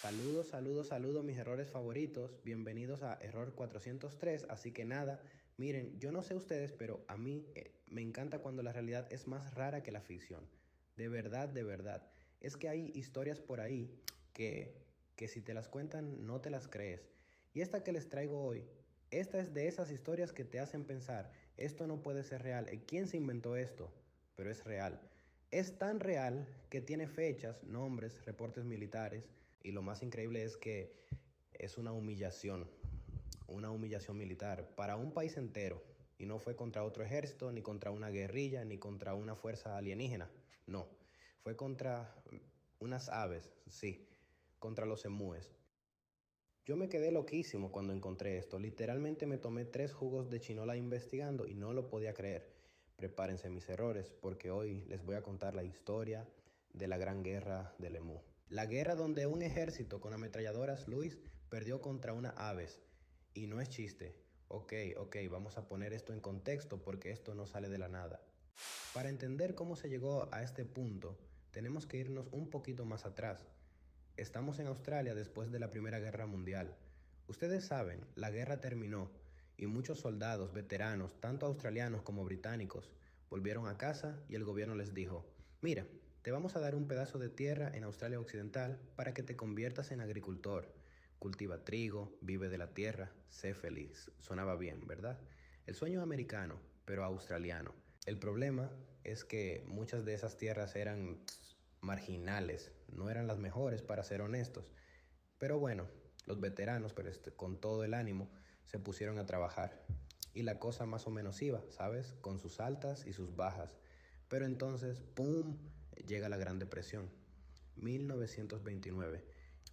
Saludos, saludos, saludos, mis errores favoritos. Bienvenidos a Error 403. Así que nada, miren, yo no sé ustedes, pero a mí me encanta cuando la realidad es más rara que la ficción. De verdad, de verdad. Es que hay historias por ahí que si te las cuentan no te las crees. Y esta que les traigo hoy, esta es de esas historias que te hacen pensar, esto no puede ser real. ¿Quién se inventó esto? Pero es real. Es tan real que tiene fechas, nombres, reportes militares y lo más increíble es que es una humillación militar para un país entero. Y no fue contra otro ejército, ni contra una guerrilla, ni contra una fuerza alienígena. No, fue contra unas aves, sí, contra los emúes. Yo me quedé loquísimo cuando encontré esto. Literalmente me tomé 3 jugos de chinola investigando y no lo podía creer. Prepárense mis errores porque hoy les voy a contar la historia de la Gran Guerra del Emú. La guerra donde un ejército con ametralladoras Luis perdió contra una aves. Y no es chiste. Ok, vamos a poner esto en contexto porque esto no sale de la nada. Para entender cómo se llegó a este punto, tenemos que irnos un poquito más atrás. Estamos en Australia después de la Primera Guerra Mundial. Ustedes saben, la guerra terminó y muchos soldados, veteranos, tanto australianos como británicos, volvieron a casa y el gobierno les dijo, mira, te vamos a dar un pedazo de tierra en Australia Occidental para que te conviertas en agricultor. Cultiva trigo, vive de la tierra, sé feliz. Sonaba bien, ¿verdad? El sueño americano, pero australiano. El problema es que muchas de esas tierras eran marginales, no eran las mejores para ser honestos. Pero bueno, los veteranos, pero con todo el ánimo, se pusieron a trabajar. Y la cosa más o menos iba, ¿sabes? Con sus altas y sus bajas. Pero entonces, ¡pum!, llega la Gran Depresión. 1929.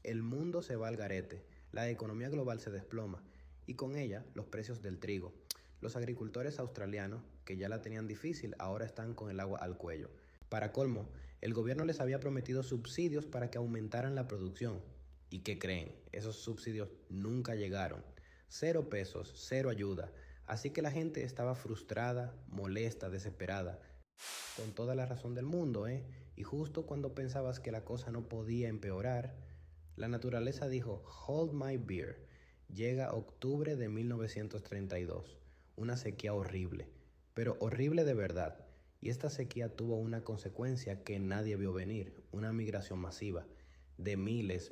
El mundo se va al garete, la economía global se desploma y con ella los precios del trigo. Los agricultores australianos, que ya la tenían difícil, ahora están con el agua al cuello. Para colmo, el gobierno les había prometido subsidios para que aumentaran la producción. ¿Y qué creen? Esos subsidios nunca llegaron. 0 pesos, cero ayuda. Así que la gente estaba frustrada, molesta, desesperada. Con toda la razón del mundo, ¿eh? Y justo cuando pensabas que la cosa no podía empeorar, la naturaleza dijo, Hold my beer. Llega octubre de 1932, una sequía horrible, pero horrible de verdad. Y esta sequía tuvo una consecuencia que nadie vio venir, una migración masiva de miles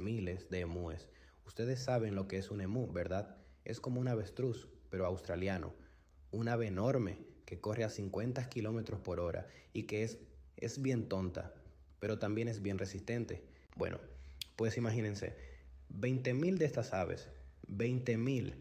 de emúes. Ustedes saben lo que es un emú, ¿verdad? Es como un avestruz, pero australiano. Un ave enorme que corre a 50 kilómetros por hora y que es bien tonta, pero también es bien resistente. Bueno, pues imagínense, 20.000 de estas aves, 20.000,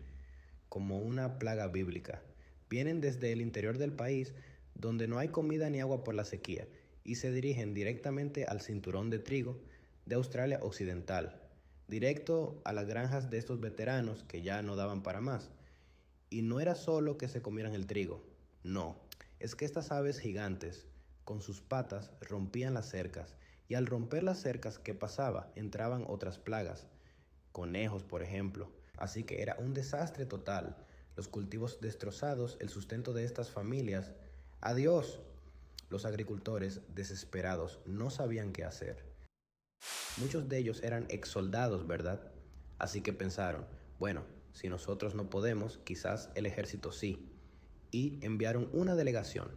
como una plaga bíblica, vienen desde el interior del país donde no hay comida ni agua por la sequía y se dirigen directamente al cinturón de trigo de Australia Occidental, directo a las granjas de estos veteranos que ya no daban para más. Y no era solo que se comieran el trigo, no, es que estas aves gigantes con sus patas rompían las cercas y al romper las cercas, ¿qué pasaba? Entraban otras plagas, conejos por ejemplo, así que era un desastre total, los cultivos destrozados, el sustento de estas familias, adiós. Los agricultores desesperados no sabían qué hacer. Muchos de ellos eran ex soldados, ¿verdad? Así que pensaron, bueno, si nosotros no podemos, quizás el ejército sí. Y enviaron una delegación.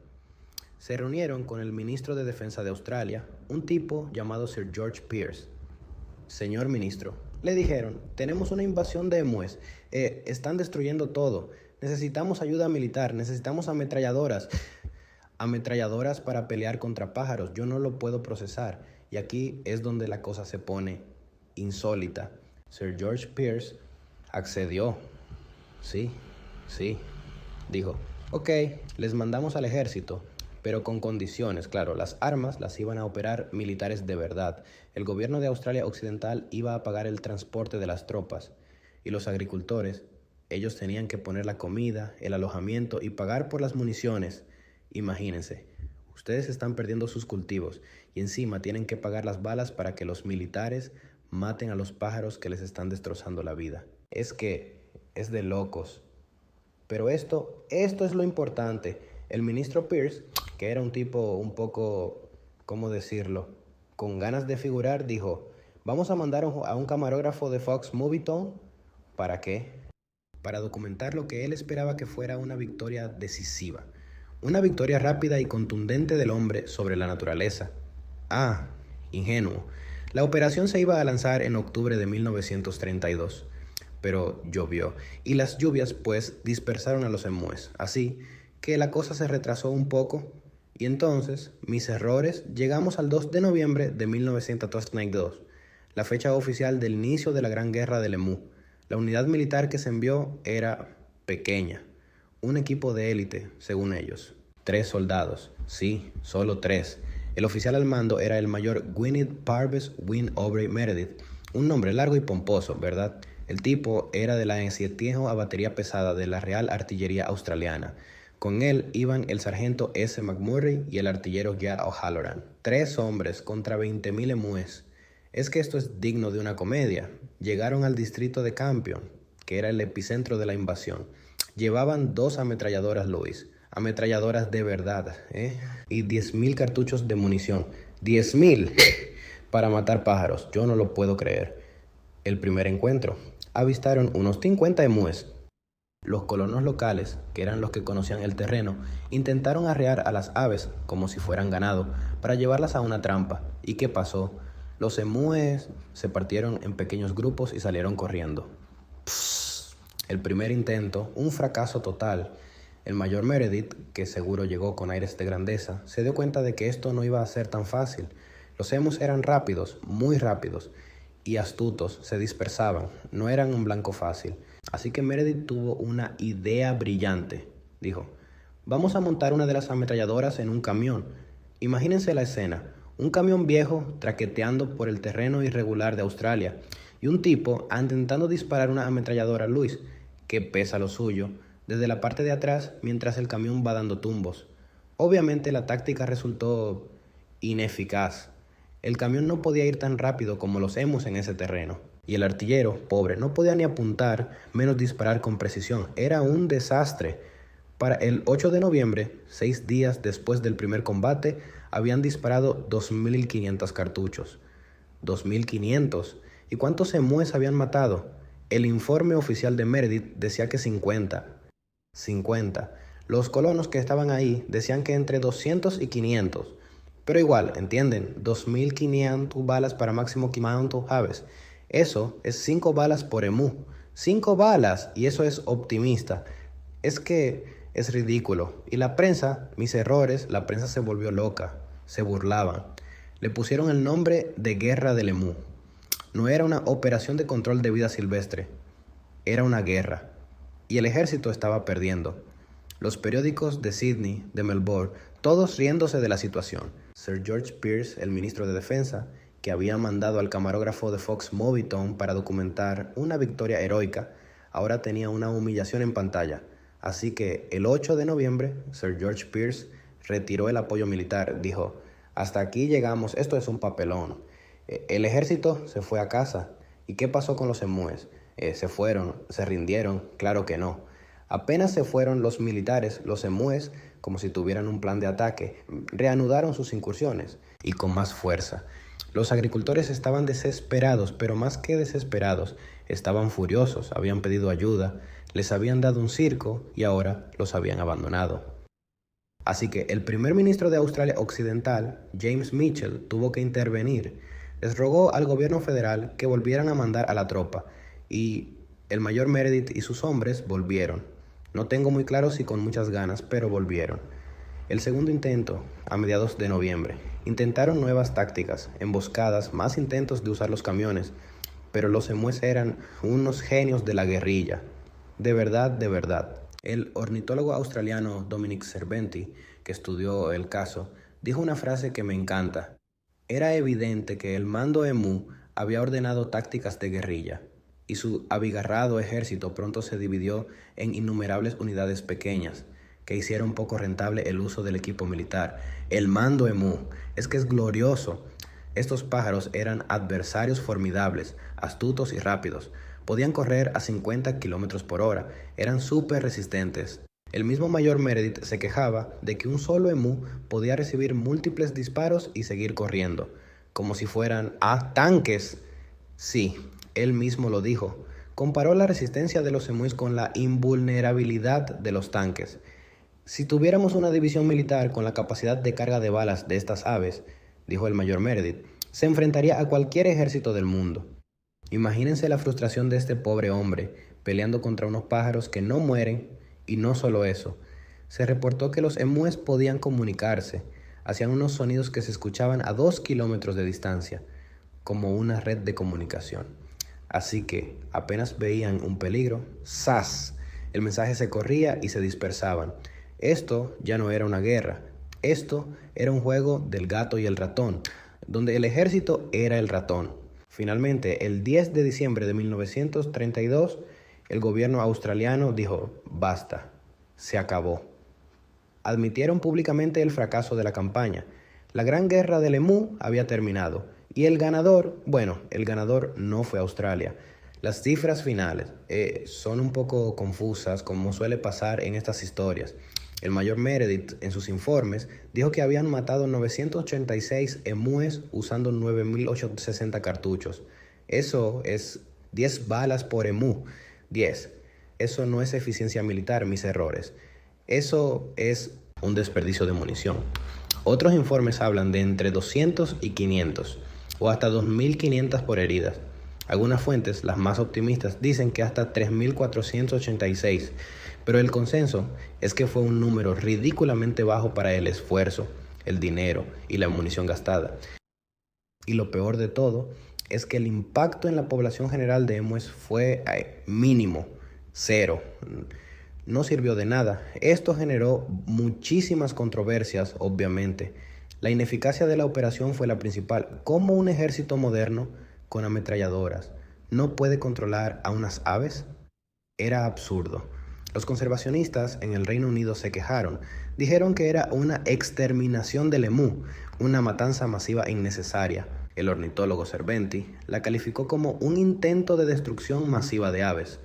Se reunieron con el ministro de Defensa de Australia, un tipo llamado Sir George Pearce. Señor ministro, le dijeron, tenemos una invasión de emúes, están destruyendo todo, necesitamos ayuda militar, necesitamos ametralladoras para pelear contra pájaros, yo no lo puedo procesar. Y aquí es donde la cosa se pone insólita. Sir George Pearce accedió. Sí, sí, dijo, ok, les mandamos al ejército, pero con condiciones, claro, las armas las iban a operar militares de verdad. El gobierno de Australia Occidental iba a pagar el transporte de las tropas y los agricultores, ellos tenían que poner la comida, el alojamiento y pagar por las municiones. Imagínense, ustedes están perdiendo sus cultivos y encima tienen que pagar las balas para que los militares maten a los pájaros que les están destrozando la vida. Es que es de locos. Pero esto es lo importante. El ministro Pearce, que era un tipo un poco, ¿cómo decirlo?, con ganas de figurar, dijo, Vamos a mandar a un camarógrafo de Fox Movietone. ¿Para qué? Para documentar lo que él esperaba que fuera una victoria decisiva. Una victoria rápida y contundente del hombre sobre la naturaleza. Ah, ingenuo. La operación se iba a lanzar en octubre de 1932, pero llovió, y las lluvias pues dispersaron a los emúes, así que la cosa se retrasó un poco, y entonces, mis errores, llegamos al 2 de noviembre de 1932, la fecha oficial del inicio de la Gran Guerra del Emú. La unidad militar que se envió era pequeña, un equipo de élite, según ellos. 3 soldados, sí, solo 3. El oficial al mando era el mayor Gwynedd Parves Wyn Aubrey Meredith, un nombre largo y pomposo, ¿verdad? El tipo era de la 7ª batería pesada de la Real Artillería Australiana. Con él iban el sargento S. McMurray y el artillero Jack O'Halloran. 3 hombres contra 20.000 emúes. Es que esto es digno de una comedia. Llegaron al distrito de Campion, que era el epicentro de la invasión. Llevaban 2 ametralladoras Lewis, ametralladoras de verdad, y 10.000 cartuchos de munición. 10.000 para matar pájaros, yo no lo puedo creer. El primer encuentro. Avistaron unos 50 emúes. Los colonos locales, que eran los que conocían el terreno, intentaron arrear a las aves como si fueran ganado para llevarlas a una trampa. ¿Y qué pasó? Los emúes se partieron en pequeños grupos y salieron corriendo. El primer intento, un fracaso total. El mayor Meredith, que seguro llegó con aires de grandeza, se dio cuenta de que esto no iba a ser tan fácil. Los emus eran rápidos, muy rápidos, y astutos, se dispersaban, no eran un blanco fácil. Así que Meredith tuvo una idea brillante. Dijo, vamos a montar una de las ametralladoras en un camión. Imagínense la escena, un camión viejo traqueteando por el terreno irregular de Australia, y un tipo intentando disparar una ametralladora Lewis, que pesa lo suyo, desde la parte de atrás mientras el camión va dando tumbos. Obviamente la táctica resultó ineficaz. El camión no podía ir tan rápido como los emus en ese terreno. Y el artillero, pobre, no podía ni apuntar, menos disparar con precisión. Era un desastre. Para el 8 de noviembre, 6 días después del primer combate, habían disparado 2.500 cartuchos. 2.500. ¿Y cuántos emúes habían matado? El informe oficial de Meredith decía que 50. 50. Los colonos que estaban ahí decían que entre 200 y 500. Pero igual, ¿entienden? 2.500 balas para máximo 500 aves. Eso es 5 balas por emú. 5 balas, y eso es optimista. Es que es ridículo. Y la prensa, mis errores, la prensa se volvió loca. Se burlaban. Le pusieron el nombre de Guerra del Emú. No era una operación de control de vida silvestre. Era una guerra. Y el ejército estaba perdiendo. Los periódicos de Sydney, de Melbourne, todos riéndose de la situación. Sir George Pearce, el ministro de Defensa, que había mandado al camarógrafo de Fox Movietone para documentar una victoria heroica, ahora tenía una humillación en pantalla. Así que el 8 de noviembre, Sir George Pearce retiró el apoyo militar. Dijo, hasta aquí llegamos, esto es un papelón. El ejército se fue a casa. ¿Y qué pasó con los emúes? ¿Se fueron? ¿Se rindieron? Claro que no. Apenas se fueron los militares, los emúes, como si tuvieran un plan de ataque, reanudaron sus incursiones y con más fuerza. Los agricultores estaban desesperados, pero más que desesperados, estaban furiosos, habían pedido ayuda, les habían dado un circo y ahora los habían abandonado. Así que el primer ministro de Australia Occidental, James Mitchell, tuvo que intervenir. Les rogó al gobierno federal que volvieran a mandar a la tropa y el mayor Meredith y sus hombres volvieron. No tengo muy claro si con muchas ganas, pero volvieron. El segundo intento, a mediados de noviembre, intentaron nuevas tácticas, emboscadas, más intentos de usar los camiones, pero los emúes eran unos genios de la guerrilla. De verdad, de verdad. El ornitólogo australiano Dominic Serventi, que estudió el caso, dijo una frase que me encanta. Era evidente que el mando emú había ordenado tácticas de guerrilla, y su abigarrado ejército pronto se dividió en innumerables unidades pequeñas, que hicieron poco rentable el uso del equipo militar. El mando emú, es que es glorioso. Estos pájaros eran adversarios formidables, astutos y rápidos. Podían correr a 50 kilómetros por hora, eran súper resistentes. El mismo mayor Meredith se quejaba de que un solo emú podía recibir múltiples disparos y seguir corriendo, como si fueran tanques. Sí, él mismo lo dijo. Comparó la resistencia de los emúes con la invulnerabilidad de los tanques. Si tuviéramos una división militar con la capacidad de carga de balas de estas aves, dijo el mayor Meredith, se enfrentaría a cualquier ejército del mundo. Imagínense la frustración de este pobre hombre peleando contra unos pájaros que no mueren, y no solo eso. Se reportó que los emúes podían comunicarse, hacían unos sonidos que se escuchaban a 2 kilómetros de distancia, como una red de comunicación. Así que apenas veían un peligro, ¡zas! El mensaje se corría y se dispersaban. Esto ya no era una guerra, esto era un juego del gato y el ratón, donde el ejército era el ratón. Finalmente, el 10 de diciembre de 1932, el gobierno australiano dijo, basta, se acabó. Admitieron públicamente el fracaso de la campaña. La gran guerra del emú había terminado. Y el ganador no fue Australia. Las cifras finales son un poco confusas, como suele pasar en estas historias. El mayor Meredith, en sus informes, dijo que habían matado 986 emúes usando 9.860 cartuchos. Eso es 10 balas por emú. 10. Eso no es eficiencia militar, mis errores. Eso es un desperdicio de munición. Otros informes hablan de entre 200 y 500, o hasta 2.500 por heridas. Algunas fuentes, las más optimistas, dicen que hasta 3.486, pero el consenso es que fue un número ridículamente bajo para el esfuerzo, el dinero y la munición gastada. Y lo peor de todo es que el impacto en la población general de emúes fue mínimo, cero. No sirvió de nada. Esto generó muchísimas controversias, obviamente. La ineficacia de la operación fue la principal. ¿Cómo un ejército moderno con ametralladoras no puede controlar a unas aves? Era absurdo. Los conservacionistas en el Reino Unido se quejaron. Dijeron que era una exterminación del emú, una matanza masiva innecesaria. El ornitólogo Cerventi la calificó como un intento de destrucción masiva de aves.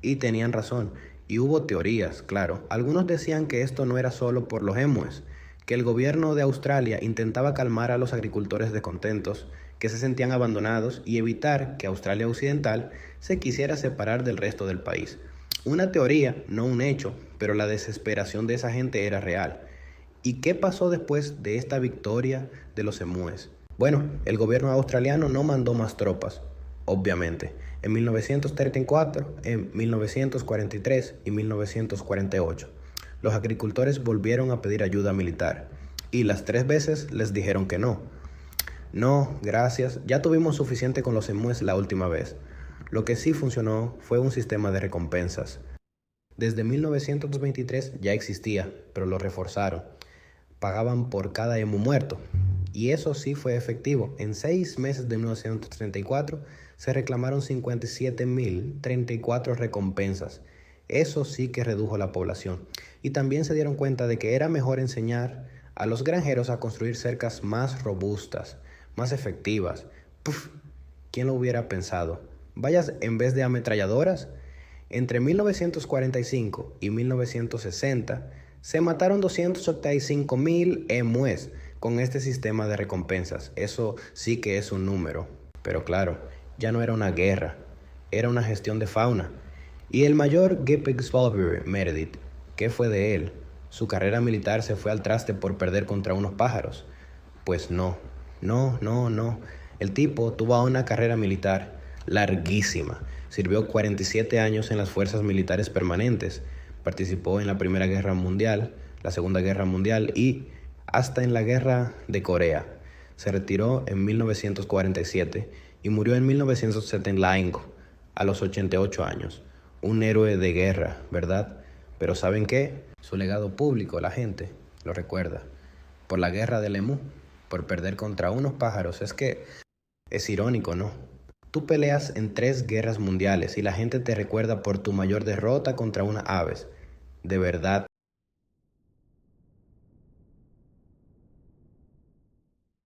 Y tenían razón. Y hubo teorías, claro. Algunos decían que esto no era solo por los emúes, que el gobierno de Australia intentaba calmar a los agricultores descontentos, que se sentían abandonados y evitar que Australia Occidental se quisiera separar del resto del país. Una teoría, no un hecho, pero la desesperación de esa gente era real. ¿Y qué pasó después de esta victoria de los emúes? Bueno, el gobierno australiano no mandó más tropas, obviamente. En 1934, en 1943 y 1948. Los agricultores volvieron a pedir ayuda militar y las 3 veces les dijeron que no. No, gracias, ya tuvimos suficiente con los emúes la última vez. Lo que sí funcionó fue un sistema de recompensas. Desde 1923 ya existía, pero lo reforzaron. Pagaban por cada emú muerto. Y eso sí fue efectivo. En 6 meses de 1934 se reclamaron 57.034 recompensas. Eso sí que redujo la población. Y también se dieron cuenta de que era mejor enseñar a los granjeros a construir cercas más robustas, más efectivas. ¡Puf! ¿Quién lo hubiera pensado? Vallas en vez de ametralladoras. Entre 1945 y 1960 se mataron 285.000 emúes con este sistema de recompensas. Eso sí que es un número. Pero claro, ya no era una guerra, era una gestión de fauna. Y el mayor Gippingsbury Meredith, ¿qué fue de él? ¿Su carrera militar se fue al traste por perder contra unos pájaros? Pues no. El tipo tuvo una carrera militar larguísima. Sirvió 47 años en las fuerzas militares permanentes. Participó en la Primera Guerra Mundial, la Segunda Guerra Mundial y hasta en la Guerra de Corea. Se retiró en 1947 y murió en 1975 a los 88 años. Un héroe de guerra, ¿verdad? Pero ¿saben qué? Su legado público, la gente lo recuerda. Por la guerra del emú, por perder contra unos pájaros. Es que es irónico, ¿no? Tú peleas en 3 guerras mundiales y la gente te recuerda por tu mayor derrota contra unas aves. De verdad,